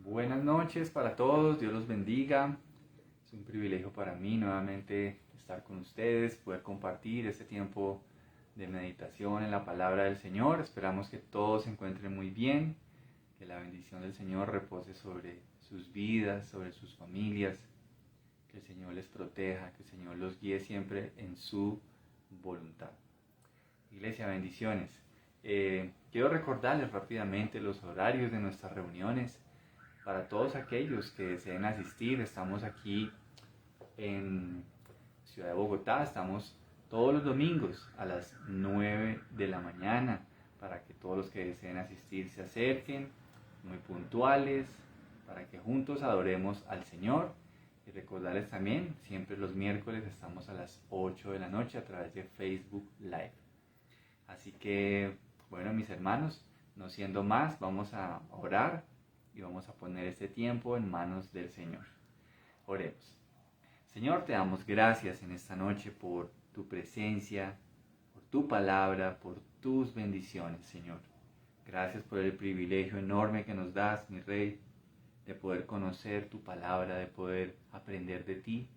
Buenas noches para todos, Dios los bendiga. Es un privilegio para mí nuevamente estar con ustedes, poder compartir este tiempo de meditación en la palabra del Señor. Esperamos que todos se encuentren muy bien, que la bendición del Señor repose sobre sus vidas, sobre sus familias, que el Señor les proteja, que el Señor los guíe siempre en su voluntad. Iglesia, bendiciones. Quiero recordarles rápidamente los horarios de nuestras reuniones. Para todos aquellos que deseen asistir, estamos aquí en Ciudad de Bogotá, estamos todos los domingos a las 9 de la mañana, para que todos los que deseen asistir se acerquen, muy puntuales, para que juntos adoremos al Señor. Y recordarles también, siempre los miércoles estamos a las 8 de la noche a través de Facebook Live. Así que, bueno, mis hermanos, no siendo más, vamos a orar y vamos a poner este tiempo en manos del Señor. Oremos. Señor, te damos gracias en esta noche por tu presencia, por tu palabra, por tus bendiciones, Señor. Gracias por el privilegio enorme que nos das, mi Rey, de poder conocer tu palabra, de poder aprender de ti,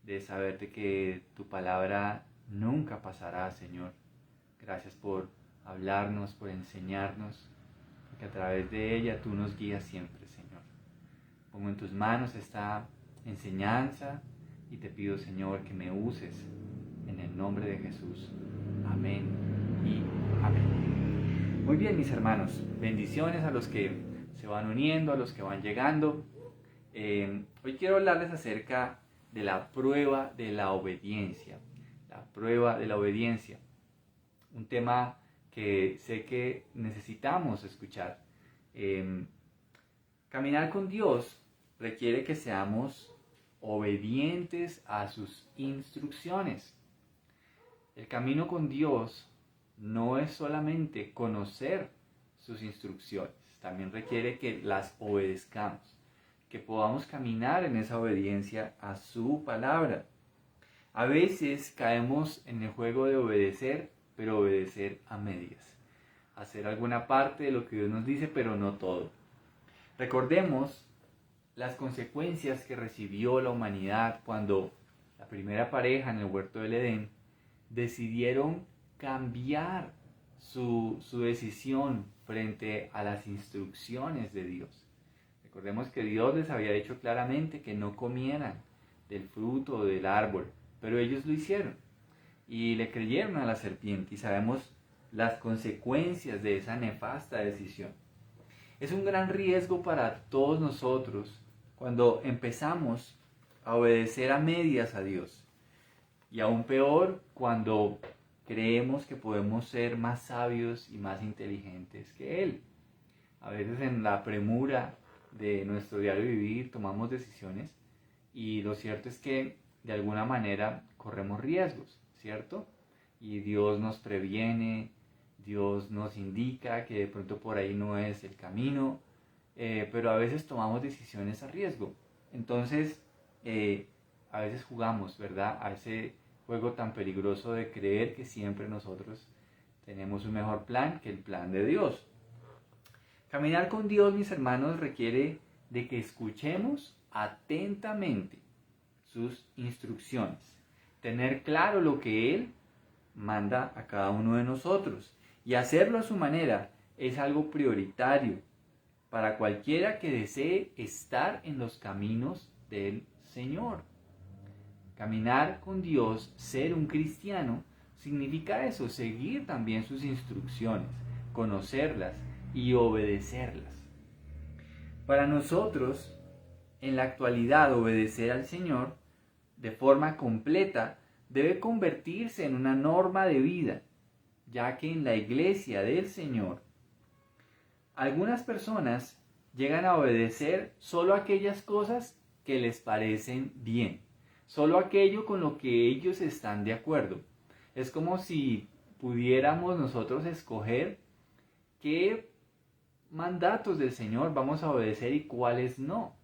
de saberte que tu palabra nunca pasará, Señor. Gracias por hablarnos, por enseñarnos, porque a través de ella tú nos guías siempre, Señor. Pongo en tus manos esta enseñanza y te pido, Señor, que me uses en el nombre de Jesús. Amén y amén. Muy bien, mis hermanos, bendiciones a los que se van uniendo, a los que van llegando. Hoy quiero hablarles acerca de la prueba de la obediencia. La prueba de la obediencia. Un tema que sé que necesitamos escuchar. Caminar con Dios requiere que seamos obedientes a sus instrucciones. El camino con Dios no es solamente conocer sus instrucciones, también requiere que las obedezcamos, que podamos caminar en esa obediencia a su palabra. A veces caemos en el juego de obedecer, pero obedecer a medias. Hacer alguna parte de lo que Dios nos dice, pero no todo. Recordemos las consecuencias que recibió la humanidad cuando la primera pareja en el huerto del Edén decidieron cambiar su decisión frente a las instrucciones de Dios. Recordemos que Dios les había dicho claramente que no comieran del fruto o del árbol, pero ellos lo hicieron. Y le creyeron a la serpiente y sabemos las consecuencias de esa nefasta decisión. Es un gran riesgo para todos nosotros cuando empezamos a obedecer a medias a Dios. Y aún peor cuando creemos que podemos ser más sabios y más inteligentes que Él. A veces en la premura de nuestro diario vivir tomamos decisiones y lo cierto es que de alguna manera corremos riesgos, ¿cierto? Y Dios nos previene, Dios nos indica que de pronto por ahí no es el camino, pero a veces tomamos decisiones a riesgo. Entonces, a veces jugamos, ¿verdad? A ese juego tan peligroso de creer que siempre nosotros tenemos un mejor plan que el plan de Dios. Caminar con Dios, mis hermanos, requiere de que escuchemos atentamente sus instrucciones, tener claro lo que Él manda a cada uno de nosotros y hacerlo a su manera es algo prioritario para cualquiera que desee estar en los caminos del Señor. Caminar con Dios, ser un cristiano, significa eso, seguir también sus instrucciones, conocerlas y obedecerlas. Para nosotros, en la actualidad, obedecer al Señor de forma completa debe convertirse en una norma de vida, ya que en la iglesia del Señor, algunas personas llegan a obedecer solo aquellas cosas que les parecen bien, solo aquello con lo que ellos están de acuerdo. Es como si pudiéramos nosotros escoger qué mandatos del Señor vamos a obedecer y cuáles no.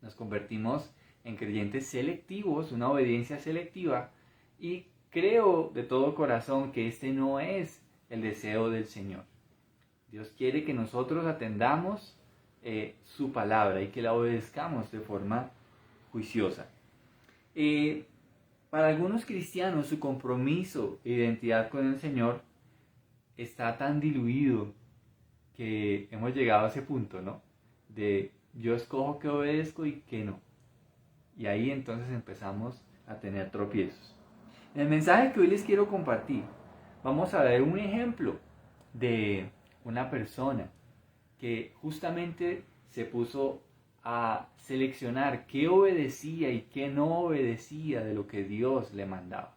Nos convertimos en creyentes selectivos, una obediencia selectiva, y creo de todo corazón que este no es el deseo del Señor. Dios quiere que nosotros atendamos su palabra y que la obedezcamos de forma juiciosa. Para algunos cristianos su compromiso e identidad con el Señor está tan diluido que hemos llegado a ese punto, ¿no? De yo escojo que obedezco y que no. Y ahí entonces empezamos a tener tropiezos. En el mensaje que hoy les quiero compartir, vamos a ver un ejemplo de una persona que justamente se puso a seleccionar qué obedecía y qué no obedecía de lo que Dios le mandaba.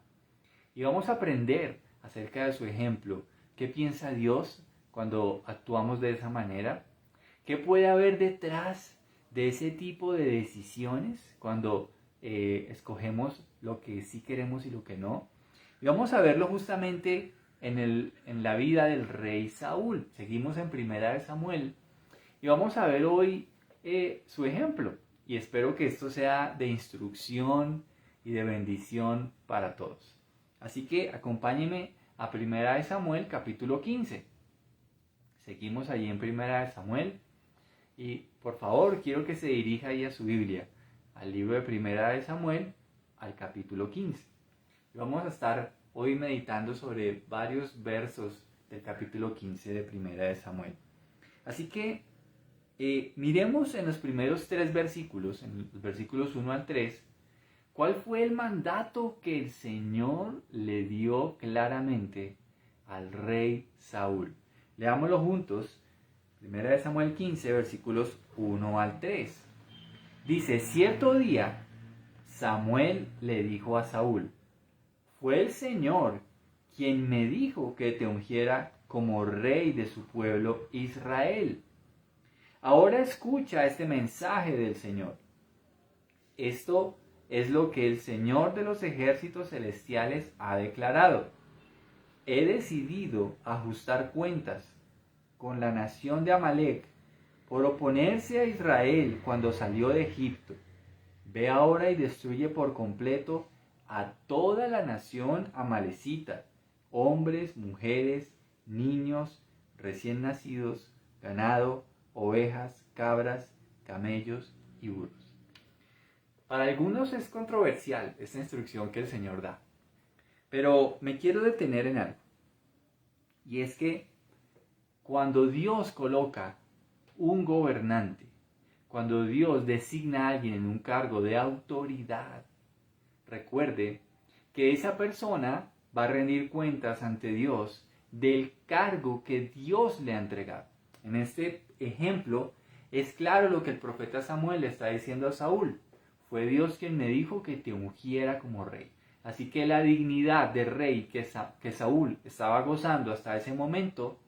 Y vamos a aprender acerca de su ejemplo. ¿Qué piensa Dios cuando actuamos de esa manera? ¿Qué puede haber detrás de ese tipo de decisiones cuando escogemos lo que sí queremos y lo que no? Y vamos a verlo justamente en la vida del rey Saúl. Seguimos en Primera de Samuel y vamos a ver hoy su ejemplo. Y espero que esto sea de instrucción y de bendición para todos. Así que acompáñenme a Primera de Samuel capítulo 15. Seguimos allí en Primera de Samuel. Y por favor, quiero que se dirija ahí a su Biblia, al libro de Primera de Samuel, al capítulo 15. Y vamos a estar hoy meditando sobre varios versos del capítulo 15 de Primera de Samuel. Así que miremos en los primeros 3 versículos, en los versículos 1 al 3, cuál fue el mandato que el Señor le dio claramente al rey Saúl. Leámoslo juntos. Primera de Samuel 15, versículos 1 al 3. Dice, cierto día, Samuel le dijo a Saúl, fue el Señor quien me dijo que te ungiera como rey de su pueblo Israel. Ahora escucha este mensaje del Señor. Esto es lo que el Señor de los ejércitos celestiales ha declarado. He decidido ajustar cuentas con la nación de Amalek por oponerse a Israel cuando salió de Egipto. Ve ahora y destruye por completo a toda la nación amalecita, hombres, mujeres, niños, recién nacidos, ganado, ovejas, cabras, camellos y burros. Para algunos es controversial esta instrucción que el Señor da, pero me quiero detener en algo, y es que cuando Dios coloca un gobernante, cuando Dios designa a alguien en un cargo de autoridad, recuerde que esa persona va a rendir cuentas ante Dios del cargo que Dios le ha entregado. En este ejemplo es claro lo que el profeta Samuel le está diciendo a Saúl. Fue Dios quien me dijo que te ungiera como rey. Así que la dignidad de rey que Saúl estaba gozando hasta ese momento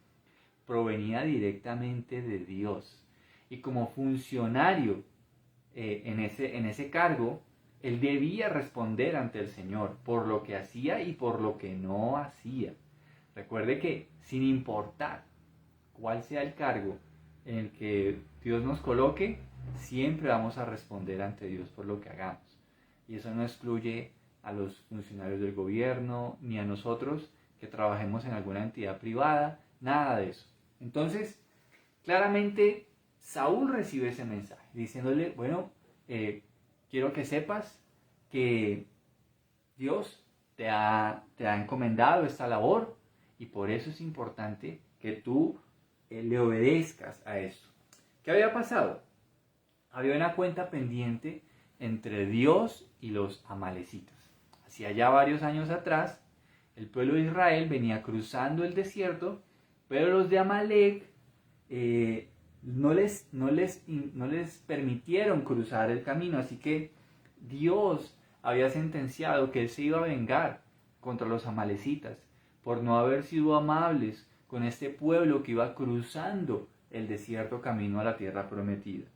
provenía directamente de Dios. Y como funcionario en ese cargo, él debía responder ante el Señor por lo que hacía y por lo que no hacía. Recuerde que sin importar cuál sea el cargo en el que Dios nos coloque, siempre vamos a responder ante Dios por lo que hagamos. Y eso no excluye a los funcionarios del gobierno, ni a nosotros que trabajemos en alguna entidad privada, nada de eso. Entonces, claramente, Saúl recibe ese mensaje, diciéndole, bueno, quiero que sepas que Dios te ha encomendado esta labor y por eso es importante que tú le obedezcas a esto. ¿Qué había pasado? Había una cuenta pendiente entre Dios y los amalecitas. Hacía ya varios años atrás, el pueblo de Israel venía cruzando el desierto, pero los de Amalek no les permitieron cruzar el camino, así que Dios había sentenciado que Él se iba a vengar contra los amalecitas por no haber sido amables con este pueblo que iba cruzando el desierto camino a la tierra prometida.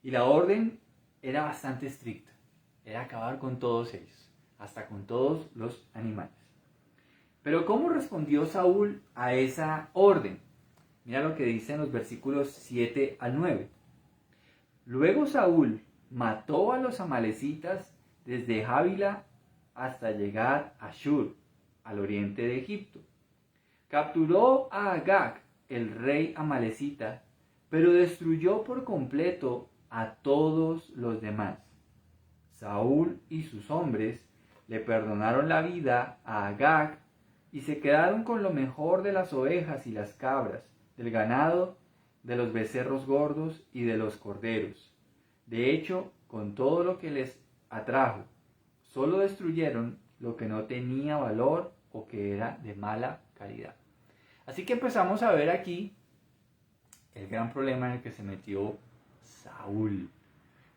Y la orden era bastante estricta, era acabar con todos ellos, hasta con todos los animales. Pero ¿cómo respondió Saúl a esa orden? Mira lo que dice en los versículos 7 al 9. Luego Saúl mató a los amalecitas desde Javila hasta llegar a Shur, al oriente de Egipto. Capturó a Agag, el rey amalecita, pero destruyó por completo a todos los demás. Saúl y sus hombres le perdonaron la vida a Agag y se quedaron con lo mejor de las ovejas y las cabras, del ganado, de los becerros gordos y de los corderos. De hecho, con todo lo que les atrajo, solo destruyeron lo que no tenía valor o que era de mala calidad. Así que empezamos a ver aquí el gran problema en el que se metió Saúl.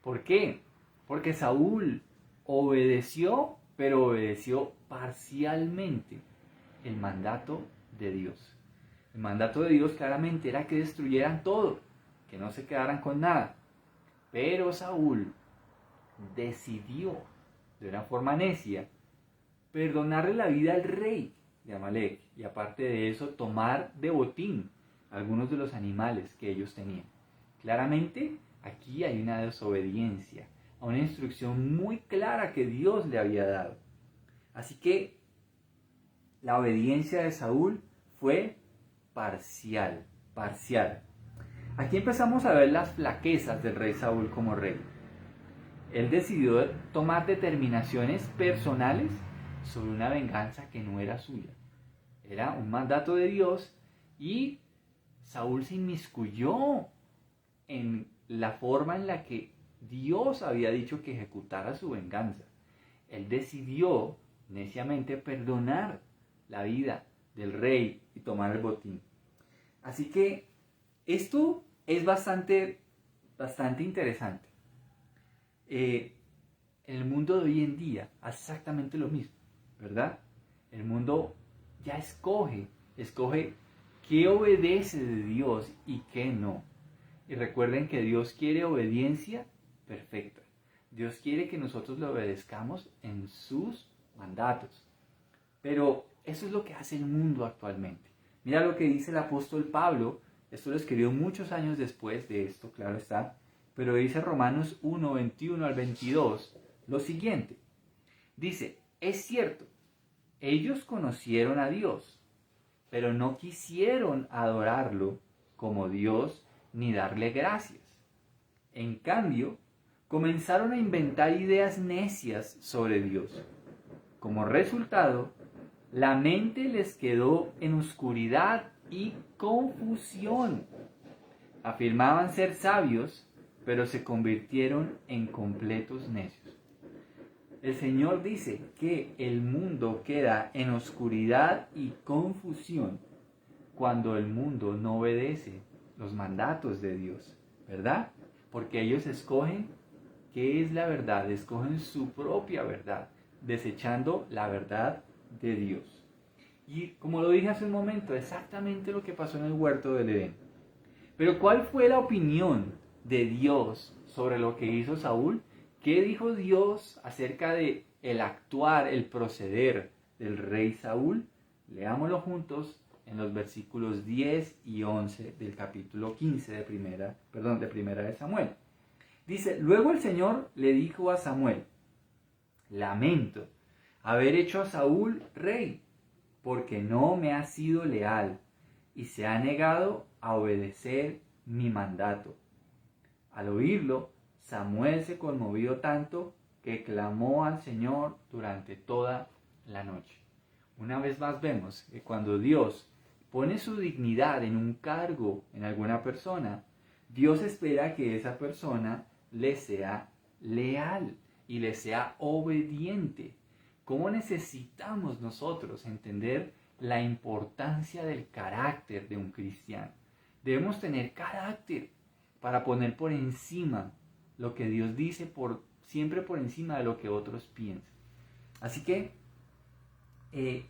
¿Por qué? Porque Saúl obedeció, pero obedeció parcialmente el mandato de Dios. El mandato de Dios claramente era que destruyeran todo, que no se quedaran con nada. Pero Saúl decidió, de una forma necia, perdonarle la vida al rey de Amalek y aparte de eso tomar de botín algunos de los animales que ellos tenían. Claramente aquí hay una desobediencia a una instrucción muy clara que Dios le había dado. Así que la obediencia de Saúl fue parcial. Aquí empezamos a ver las flaquezas del rey Saúl como rey. Él decidió tomar determinaciones personales sobre una venganza que no era suya. Era un mandato de Dios y Saúl se inmiscuyó en la forma en la que Dios había dicho que ejecutara su venganza. Él decidió neciamente perdonar la vida del rey y tomar el botín. Así que esto es bastante interesante. En el mundo de hoy en día, exactamente lo mismo, ¿verdad? El mundo ya escoge qué obedece de Dios y qué no. Y recuerden que Dios quiere obediencia perfecta. Dios quiere que nosotros le obedezcamos en sus mandatos. Pero eso es lo que hace el mundo actualmente. Mira lo que dice el apóstol Pablo. Esto lo escribió muchos años después de esto, claro está. Pero dice Romanos 1, 21 al 22 lo siguiente. Dice, es cierto, ellos conocieron a Dios, pero no quisieron adorarlo como Dios ni darle gracias. En cambio, comenzaron a inventar ideas necias sobre Dios. Como resultado, la mente les quedó en oscuridad y confusión. Afirmaban ser sabios, pero se convirtieron en completos necios. El Señor dice que el mundo queda en oscuridad y confusión cuando el mundo no obedece los mandatos de Dios, ¿verdad? Porque ellos escogen qué es la verdad, escogen su propia verdad, desechando la verdad de Dios. Y como lo dije hace un momento, exactamente lo que pasó en el huerto del Edén. Pero ¿cuál fue la opinión de Dios sobre lo que hizo Saúl? ¿Qué dijo Dios acerca de el actuar, el proceder del rey Saúl? Leámoslo juntos en los versículos 10 y 11 del capítulo 15 de primera de Samuel. Dice, luego el Señor le dijo a Samuel, lamento haber hecho a Saúl rey, porque no me ha sido leal y se ha negado a obedecer mi mandato. Al oírlo, Samuel se conmovió tanto que clamó al Señor durante toda la noche. Una vez más vemos que cuando Dios pone su dignidad en un cargo en alguna persona, Dios espera que esa persona le sea leal y le sea obediente. ¿Cómo necesitamos nosotros entender la importancia del carácter de un cristiano? Debemos tener carácter para poner por encima lo que Dios dice, siempre por encima de lo que otros piensan. Así que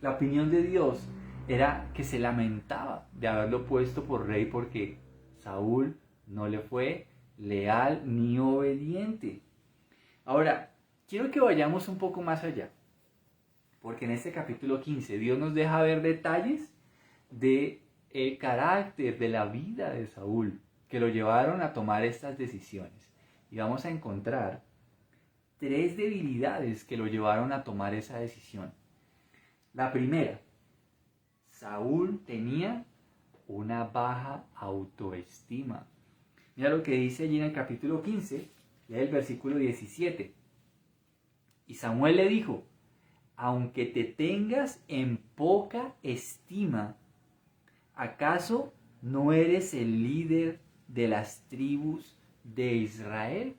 la opinión de Dios era que se lamentaba de haberlo puesto por rey porque Saúl no le fue leal ni obediente. Ahora, quiero que vayamos un poco más allá, porque en este capítulo 15 Dios nos deja ver detalles de el carácter de la vida de Saúl que lo llevaron a tomar estas decisiones. Y vamos a encontrar 3 debilidades que lo llevaron a tomar esa decisión. La primera, Saúl tenía una baja autoestima. Mira lo que dice allí en el capítulo 15, lee el versículo 17. Y Samuel le dijo: aunque te tengas en poca estima, ¿acaso no eres el líder de las tribus de Israel?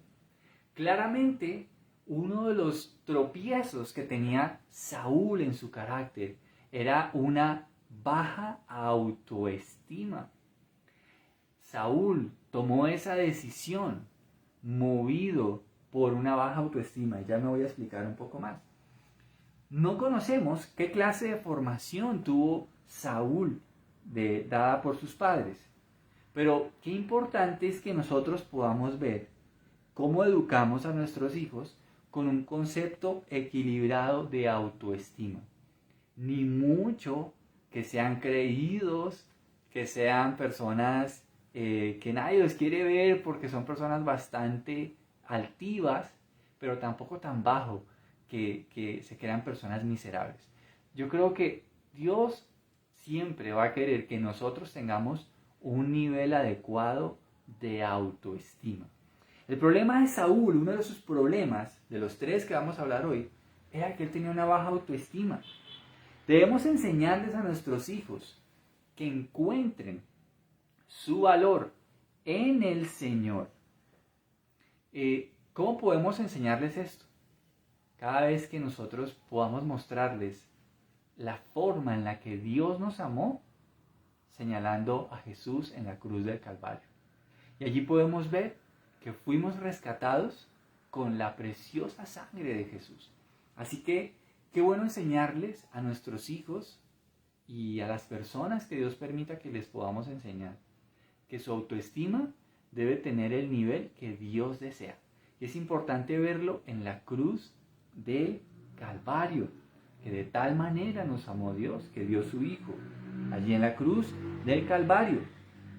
Claramente, uno de los tropiezos que tenía Saúl en su carácter era una baja autoestima. Saúl tomó esa decisión movido por una baja autoestima. Ya me voy a explicar un poco más. No conocemos qué clase de formación tuvo Saúl dada por sus padres, pero qué importante es que nosotros podamos ver cómo educamos a nuestros hijos con un concepto equilibrado de autoestima. Ni mucho que sean creídos, que sean personas que nadie los quiere ver porque son personas bastante altivas, pero tampoco tan bajo que se crean personas miserables. Yo creo que Dios siempre va a querer que nosotros tengamos un nivel adecuado de autoestima. El problema de Saúl, uno de sus problemas, de los tres que vamos a hablar hoy, era que él tenía una baja autoestima. Debemos enseñarles a nuestros hijos que encuentren su valor en el Señor. ¿Cómo podemos enseñarles esto? Cada vez que nosotros podamos mostrarles la forma en la que Dios nos amó, señalando a Jesús en la cruz del Calvario. Y allí podemos ver que fuimos rescatados con la preciosa sangre de Jesús. Así que qué bueno enseñarles a nuestros hijos y a las personas que Dios permita que les podamos enseñar que su autoestima debe tener el nivel que Dios desea. Y es importante verlo en la cruz del Calvario, que de tal manera nos amó Dios, que dio su Hijo, allí en la cruz del Calvario.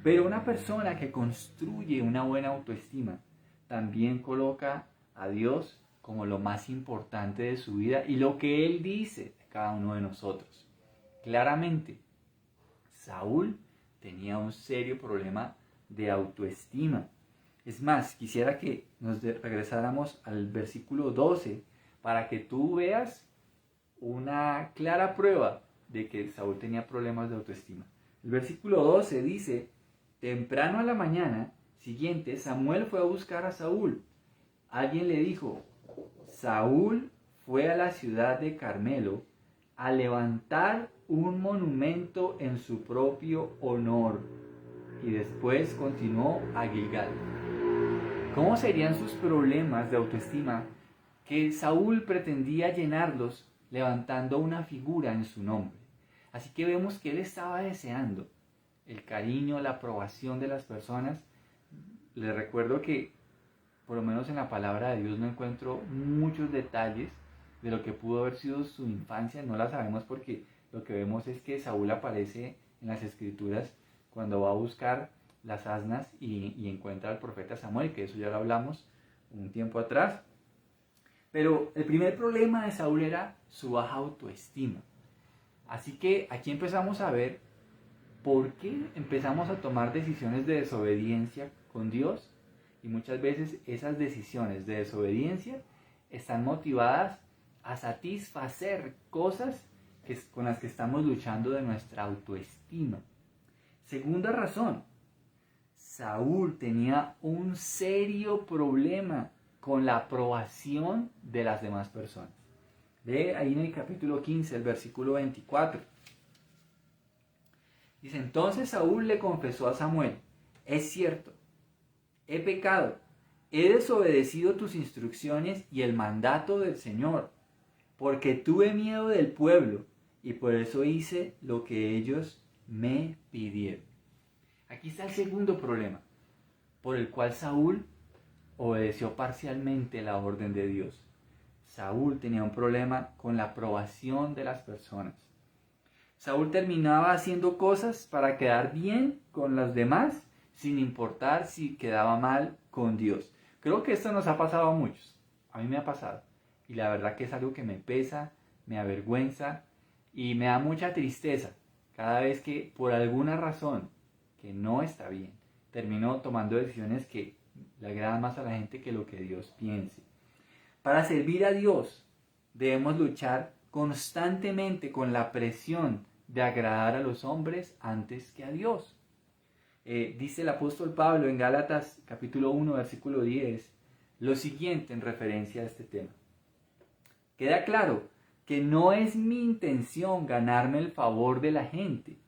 Pero una persona que construye una buena autoestima también coloca a Dios como lo más importante de su vida y lo que Él dice de cada uno de nosotros. Claramente, Saúl tenía un serio problema de autoestima. Es más, quisiera que nos regresáramos al versículo 12 para que tú veas una clara prueba de que Saúl tenía problemas de autoestima. El versículo 12 dice: temprano a la mañana siguiente, Samuel fue a buscar a Saúl. Alguien le dijo: Saúl fue a la ciudad de Carmelo a levantar un monumento en su propio honor. Y después continuó a Gilgal. ¿Cómo serían sus problemas de autoestima que Saúl pretendía llenarlos levantando una figura en su nombre? Así que vemos que él estaba deseando el cariño, la aprobación de las personas. Les recuerdo que, por lo menos en la palabra de Dios, no encuentro muchos detalles de lo que pudo haber sido su infancia. No la sabemos porque lo que vemos es que Saúl aparece en las escrituras cuando va a buscar las asnas y encuentra al profeta Samuel, que eso ya lo hablamos un tiempo atrás. Pero el primer problema de Saúl era su baja autoestima. Así que aquí empezamos a ver por qué empezamos a tomar decisiones de desobediencia con Dios. Y muchas veces esas decisiones de desobediencia están motivadas a satisfacer cosas con las que estamos luchando de nuestra autoestima. Segunda razón, Saúl tenía un serio problema con la aprobación de las demás personas. Lee ahí en el capítulo 15, el versículo 24. Dice: entonces Saúl le confesó a Samuel: es cierto, he pecado, he desobedecido tus instrucciones y el mandato del Señor, porque tuve miedo del pueblo y por eso hice lo que ellos me pidieron. Aquí está el segundo problema, por el cual Saúl obedeció parcialmente la orden de Dios. Saúl tenía un problema con la aprobación de las personas. Saúl terminaba haciendo cosas para quedar bien con los demás, sin importar si quedaba mal con Dios. Creo que esto nos ha pasado a muchos. A mí me ha pasado. Y la verdad que es algo que me pesa, me avergüenza y me da mucha tristeza cada vez que por alguna razón que no está bien, terminó tomando decisiones que le agradan más a la gente que lo que Dios piense. Para servir a Dios debemos luchar constantemente con la presión de agradar a los hombres antes que a Dios. Dice el apóstol Pablo en Gálatas capítulo 1 versículo 10 lo siguiente en referencia a este tema. Queda claro que no es mi intención ganarme el favor de la gente,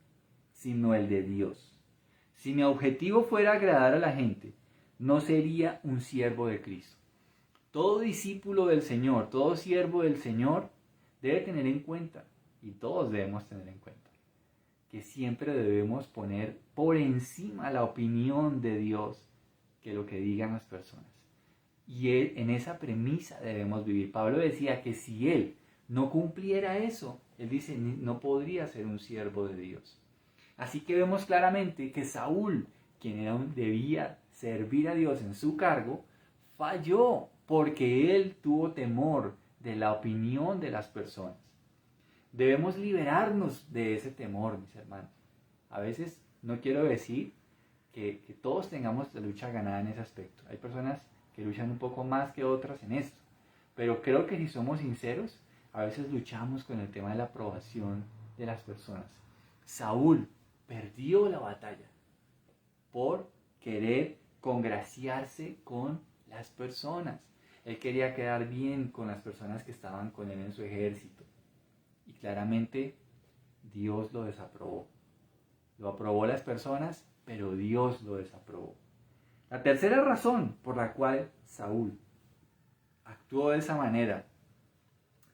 sino el de Dios. Si mi objetivo fuera agradar a la gente, no sería un siervo de Cristo. Todo discípulo del Señor, todo siervo del Señor debe tener en cuenta, y todos debemos tener en cuenta, que siempre debemos poner por encima la opinión de Dios que lo que digan las personas. Y en esa premisa debemos vivir. Pablo decía que si él no cumpliera eso, él dice, no podría ser un siervo de Dios. Así que vemos claramente que Saúl, quien debía servir a Dios en su cargo, falló porque él tuvo temor de la opinión de las personas. Debemos liberarnos de ese temor, mis hermanos. A veces no quiero decir que todos tengamos la lucha ganada en ese aspecto. Hay personas que luchan un poco más que otras en esto. Pero creo que si somos sinceros, a veces luchamos con el tema de la aprobación de las personas. Saúl perdió la batalla por querer congraciarse con las personas. Él quería quedar bien con las personas que estaban con él en su ejército. Y claramente Dios lo desaprobó. Lo aprobó las personas, pero Dios lo desaprobó. La tercera razón por la cual Saúl actuó de esa manera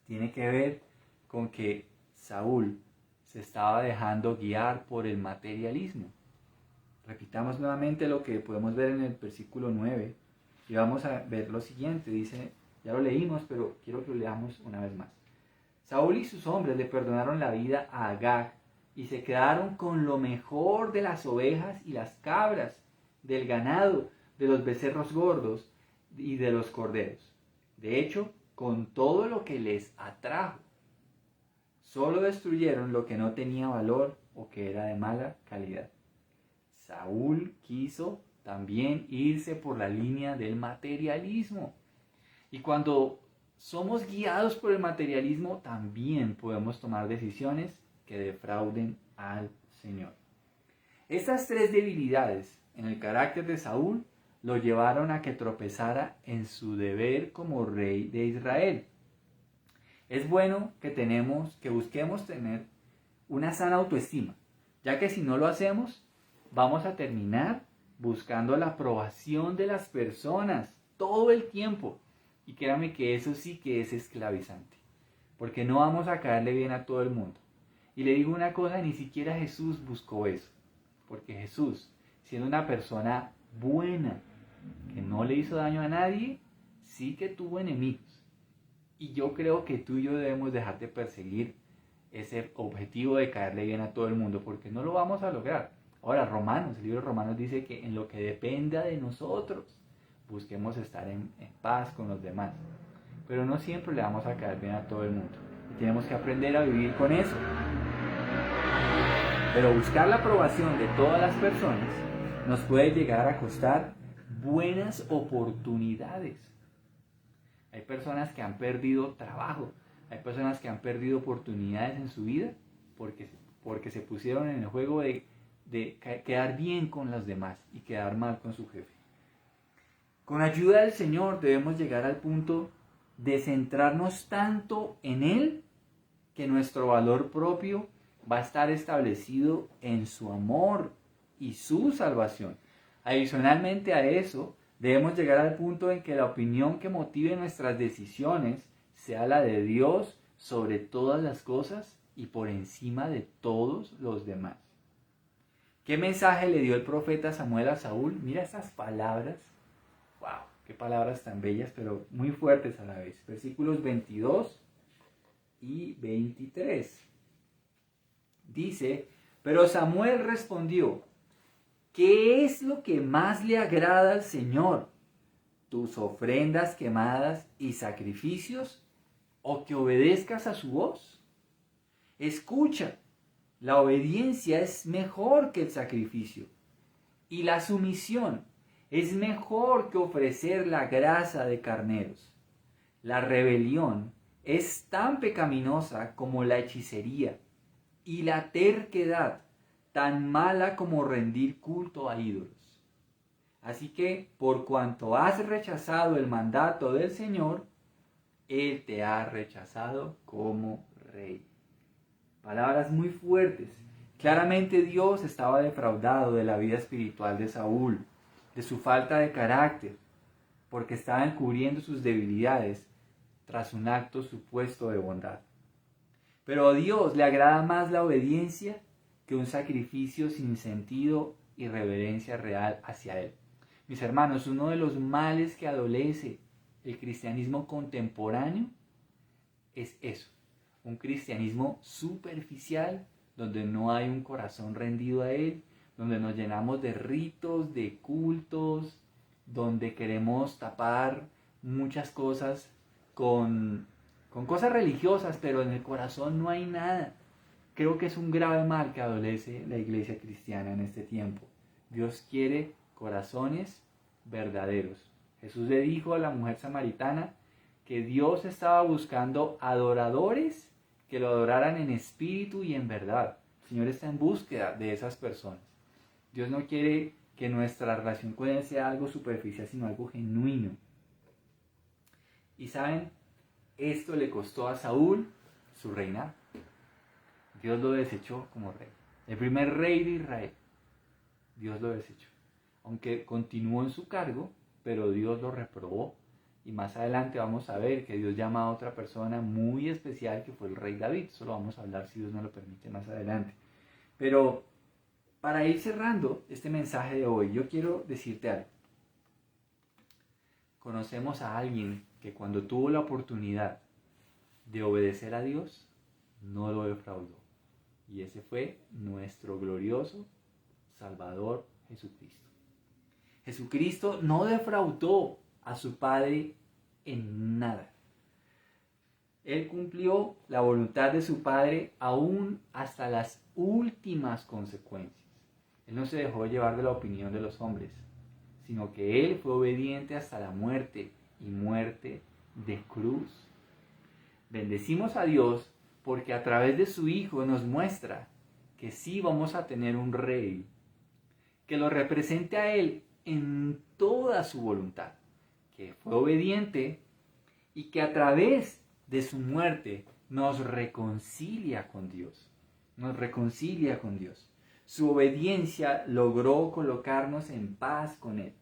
tiene que ver con que Saúl se estaba dejando guiar por el materialismo. Repitamos nuevamente lo que podemos ver en el versículo 9 y vamos a ver lo siguiente. Dice, ya lo leímos, pero quiero que lo leamos una vez más. Saúl y sus hombres le perdonaron la vida a Agag y se quedaron con lo mejor de las ovejas y las cabras, del ganado, de los becerros gordos y de los corderos. De hecho, con todo lo que les atrajo, solo destruyeron lo que no tenía valor o que era de mala calidad. Saúl quiso también irse por la línea del materialismo. Y cuando somos guiados por el materialismo, también podemos tomar decisiones que defrauden al Señor. Estas tres debilidades en el carácter de Saúl lo llevaron a que tropezara en su deber como rey de Israel. Es bueno que busquemos tener una sana autoestima, ya que si no lo hacemos, vamos a terminar buscando la aprobación de las personas todo el tiempo. Y créame que eso sí que es esclavizante, porque no vamos a caerle bien a todo el mundo. Y le digo una cosa, ni siquiera Jesús buscó eso, porque Jesús, siendo una persona buena, que no le hizo daño a nadie, sí que tuvo enemigos. Y yo creo que tú y yo debemos dejar de perseguir ese objetivo de caerle bien a todo el mundo, porque no lo vamos a lograr. Ahora, el libro de Romanos dice que en lo que dependa de nosotros, busquemos estar en paz con los demás. Pero no siempre le vamos a caer bien a todo el mundo. Y tenemos que aprender a vivir con eso. Pero buscar la aprobación de todas las personas nos puede llegar a costar buenas oportunidades. Hay personas que han perdido trabajo, hay personas que han perdido oportunidades en su vida porque se pusieron en el juego de quedar bien con los demás y quedar mal con su jefe. Con ayuda del Señor debemos llegar al punto de centrarnos tanto en Él que nuestro valor propio va a estar establecido en su amor y su salvación. Adicionalmente a eso, debemos llegar al punto en que la opinión que motive nuestras decisiones sea la de Dios sobre todas las cosas y por encima de todos los demás. ¿Qué mensaje le dio el profeta Samuel a Saúl? Mira estas palabras. ¡Wow! Qué palabras tan bellas, pero muy fuertes a la vez. Versículos 22 y 23. Dice, pero Samuel respondió, ¿qué es lo que más le agrada al Señor? ¿Tus ofrendas quemadas y sacrificios? ¿O que obedezcas a su voz? Escucha, la obediencia es mejor que el sacrificio, y la sumisión es mejor que ofrecer la grasa de carneros. La rebelión es tan pecaminosa como la hechicería, y la terquedad tan mala como rendir culto a ídolos. Así que, por cuanto has rechazado el mandato del Señor, Él te ha rechazado como rey. Palabras muy fuertes. Claramente Dios estaba defraudado de la vida espiritual de Saúl, de su falta de carácter, porque estaba encubriendo sus debilidades tras un acto supuesto de bondad. Pero a Dios le agrada más la obediencia que un sacrificio sin sentido y reverencia real hacia Él. Mis hermanos, uno de los males que adolece el cristianismo contemporáneo es eso, un cristianismo superficial donde no hay un corazón rendido a Él, donde nos llenamos de ritos, de cultos, donde queremos tapar muchas cosas con cosas religiosas, pero en el corazón no hay nada. Creo que es un grave mal que adolece la iglesia cristiana en este tiempo. Dios quiere corazones verdaderos. Jesús le dijo a la mujer samaritana que Dios estaba buscando adoradores que lo adoraran en espíritu y en verdad. El Señor está en búsqueda de esas personas. Dios no quiere que nuestra relación con Él sea algo superficial, sino algo genuino. Y saben, esto le costó a Saúl su reinado. Dios lo desechó como rey. El primer rey de Israel. Dios lo desechó. Aunque continuó en su cargo, pero Dios lo reprobó. Y más adelante vamos a ver que Dios llama a otra persona muy especial que fue el rey David. Eso lo vamos a hablar si Dios nos lo permite más adelante. Pero para ir cerrando este mensaje de hoy, yo quiero decirte algo. Conocemos a alguien que cuando tuvo la oportunidad de obedecer a Dios, no lo defraudó. Y ese fue nuestro glorioso Salvador Jesucristo. Jesucristo no defraudó a su Padre en nada. Él cumplió la voluntad de su Padre aún hasta las últimas consecuencias. Él no se dejó llevar de la opinión de los hombres, sino que Él fue obediente hasta la muerte y muerte de cruz. Bendecimos a Dios porque a través de su Hijo nos muestra que sí vamos a tener un Rey que lo represente a Él en toda su voluntad, que fue obediente y que a través de su muerte nos reconcilia con Dios. Nos reconcilia con Dios. Su obediencia logró colocarnos en paz con Él.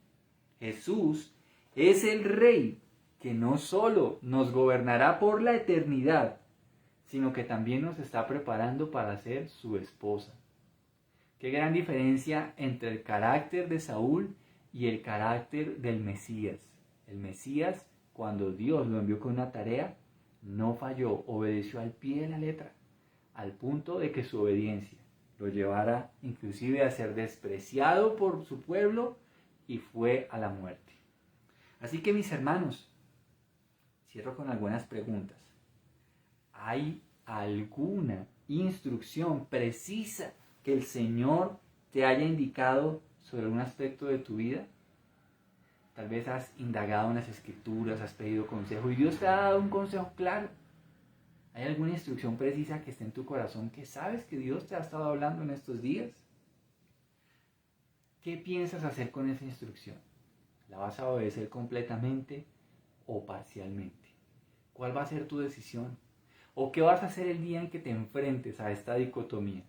Jesús es el Rey que no solo nos gobernará por la eternidad, sino que también nos está preparando para ser su esposa. Qué gran diferencia entre el carácter de Saúl y el carácter del Mesías. El Mesías, cuando Dios lo envió con una tarea, no falló, obedeció al pie de la letra, al punto de que su obediencia lo llevara inclusive a ser despreciado por su pueblo y fue a la muerte. Así que mis hermanos, cierro con algunas preguntas. ¿Hay alguna instrucción precisa que el Señor te haya indicado sobre un aspecto de tu vida? Tal vez has indagado en las Escrituras, has pedido consejo y Dios te ha dado un consejo claro. ¿Hay alguna instrucción precisa que esté en tu corazón que sabes que Dios te ha estado hablando en estos días? ¿Qué piensas hacer con esa instrucción? ¿La vas a obedecer completamente o parcialmente? ¿Cuál va a ser tu decisión? ¿O qué vas a hacer el día en que te enfrentes a esta dicotomía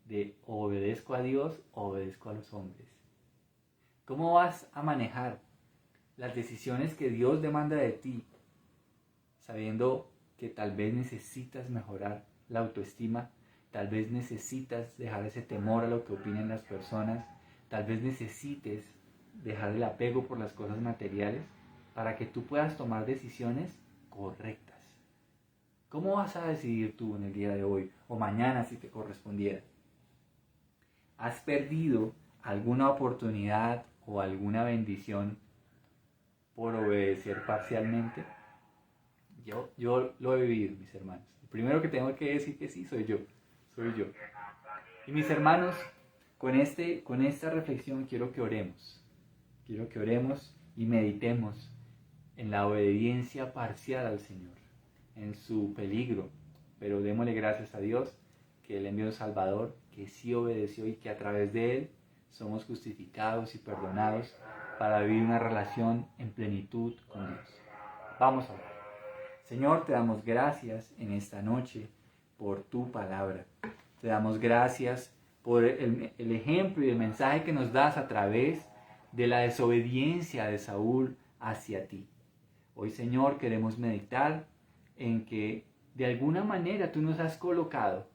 de obedezco a Dios o obedezco a los hombres? ¿Cómo vas a manejar las decisiones que Dios demanda de ti, sabiendo que tal vez necesitas mejorar la autoestima, tal vez necesitas dejar ese temor a lo que opinen las personas, tal vez necesites dejar el apego por las cosas materiales para que tú puedas tomar decisiones correctas? ¿Cómo vas a decidir tú en el día de hoy o mañana si te correspondiera? ¿Has perdido alguna oportunidad o alguna bendición por obedecer parcialmente? Yo lo he vivido, mis hermanos. El primero que tengo que decir que sí soy yo. Y mis hermanos, Con esta reflexión quiero que oremos. Quiero que oremos y meditemos en la obediencia parcial al Señor, en su peligro. Pero démosle gracias a Dios que Él envió un Salvador, que sí obedeció y que a través de Él somos justificados y perdonados para vivir una relación en plenitud con Dios. Vamos a orar. Señor, te damos gracias en esta noche por tu palabra. Te damos gracias por el ejemplo y el mensaje que nos das a través de la desobediencia de Saúl hacia ti. Hoy, Señor, queremos meditar en que de alguna manera tú nos has colocado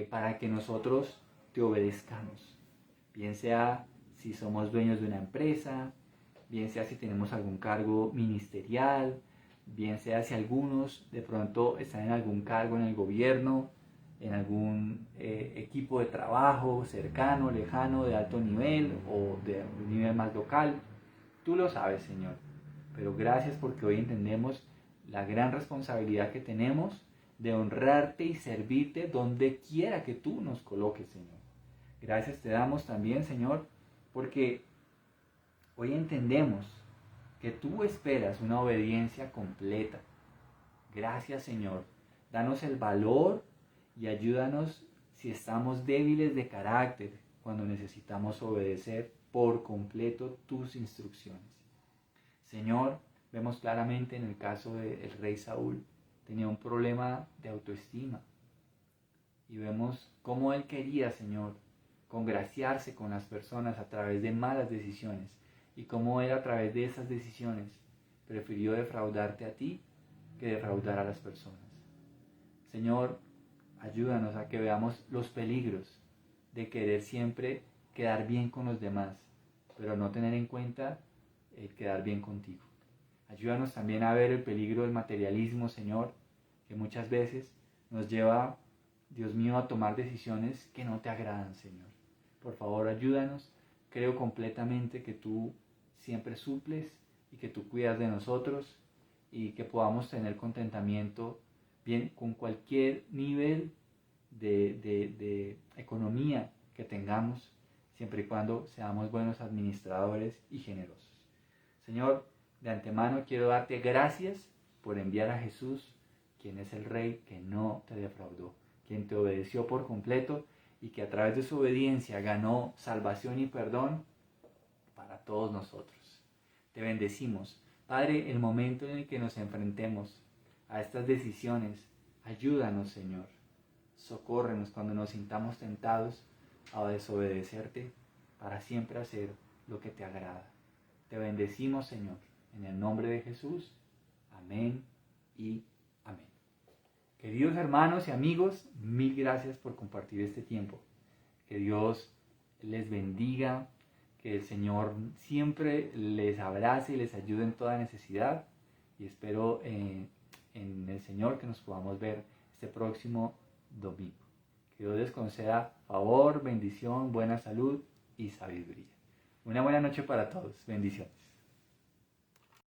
para que nosotros te obedezcamos. Bien sea si somos dueños de una empresa, bien sea si tenemos algún cargo ministerial, bien sea si algunos de pronto están en algún cargo en el gobierno, en algún equipo de trabajo cercano, lejano, de alto nivel o de un nivel más local. Tú lo sabes, Señor. Pero gracias porque hoy entendemos la gran responsabilidad que tenemos de honrarte y servirte donde quiera que tú nos coloques, Señor. Gracias te damos también, Señor, porque hoy entendemos que tú esperas una obediencia completa. Gracias, Señor. Danos el valor y ayúdanos si estamos débiles de carácter cuando necesitamos obedecer por completo tus instrucciones. Señor, vemos claramente en el caso del rey Saúl, tenía un problema de autoestima. Y vemos cómo él quería, Señor, congraciarse con las personas a través de malas decisiones. Y cómo él a través de esas decisiones prefirió defraudarte a ti que defraudar a las personas. Señor, ayúdanos a que veamos los peligros de querer siempre quedar bien con los demás, pero no tener en cuenta el quedar bien contigo. Ayúdanos también a ver el peligro del materialismo, Señor, que muchas veces nos lleva, Dios mío, a tomar decisiones que no te agradan, Señor. Por favor, ayúdanos. Creo completamente que tú siempre suples y que tú cuidas de nosotros y que podamos tener contentamiento bien con cualquier nivel de economía que tengamos, siempre y cuando seamos buenos administradores y generosos. Señor, de antemano quiero darte gracias por enviar a Jesús, quien es el Rey que no te defraudó, quien te obedeció por completo y que a través de su obediencia ganó salvación y perdón para todos nosotros. Te bendecimos. Padre, el momento en el que nos enfrentemos a estas decisiones, ayúdanos, Señor. Socórrenos cuando nos sintamos tentados a desobedecerte para siempre hacer lo que te agrada. Te bendecimos, Señor, en el nombre de Jesús. Amén y amén. Queridos hermanos y amigos, mil gracias por compartir este tiempo. Que Dios les bendiga, que el Señor siempre les abrace y les ayude en toda necesidad. Y espero en el Señor que nos podamos ver este próximo domingo. Que Dios les conceda favor, bendición, buena salud y sabiduría. Una buena noche para todos. Bendiciones.